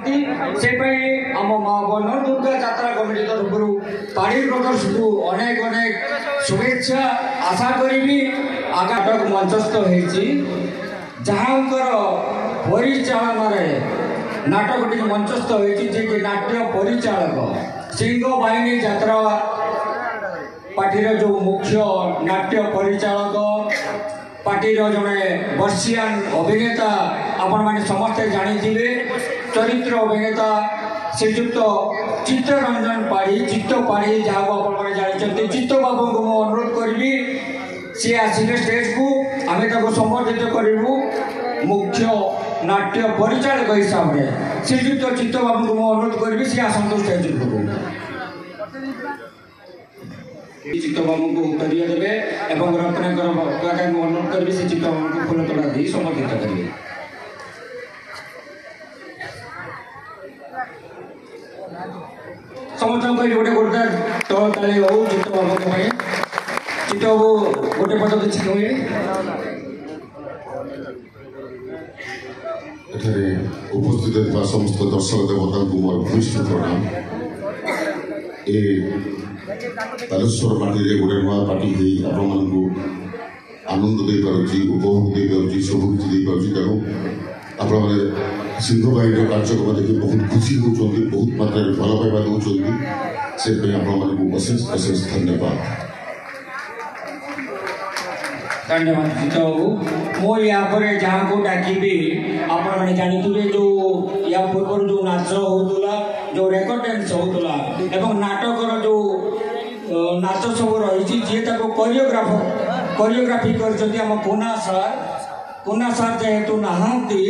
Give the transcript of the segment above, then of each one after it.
से आम माँ बन दुर्गा यात्रा कमिटी तरफ पाड़ी ब्रदर्स को अनेक अनेक शुभेच्छा आशा करी आगाटक मंचस्थ होती जहाँ परिचालन नाटकटी मंचस्थ होती जे नाट्य परिचालक सिंह बाहिनी यात्रा पार्टीर जो मुख्य नाट्य परिचालक पार्टीर जड़े बर्षियान अभिनेता आपण मैंने समस्ते जानी चरित्र अभिनेता श्रीजुक्त चित्तरंजन पाढ़ी चित्त पाढ़ी जहाँ आपने जानते चित्त बाबू को मुझे अनुरोध करी सी आसिले स्टेज को आम संबर्धित करूँ मुख्य नाट्य परिचालक हिसाब से श्रीजुक्त चित्त बाबू को मुझे अनुरोध करी सी आसतु स्टेज को चित्त बाबू को उत्तरीय देवे और रत्नाकर कलाकार को अनुरोध करी से चित्त बाबू को फूल तोड़ा दी संबर्धित करेंगे। समस्त गोटे गोटे तल ताली हो चित्त बाबू चित्त बाबू गोटे पद किसी कहे उपस्थित समस्त दर्शक देवता को मोर भूष्ट प्रणाम। बालेश्वर पार्टी गोटे नुआ पार्टी आपण आनंद दे पार्टी उपभोग दे पार्टी सबकि दे पार्टी तेणु आपण मैंने सिंह बाहिनी कार्यक्रम देखिए बहुत खुशी होती बहुत मात्रा भल पाइबा दौरान से अशेष अशेष धन्यवाद। धन्यवाद चित्त बाबू मुझे जहाँ को डाकबी आपण मैंने जानते जो या पूर्व जो नाच होता जो रेकर्ड डांस होता एवं नाटकर जो नाच सब रही जी कोरियोग्राफी कर कुना सार जेहेतु नहांती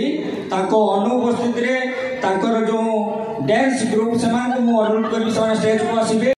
अनुपस्थित जो डांस ग्रुप से अनुरोध करी स्टेज को आसबे।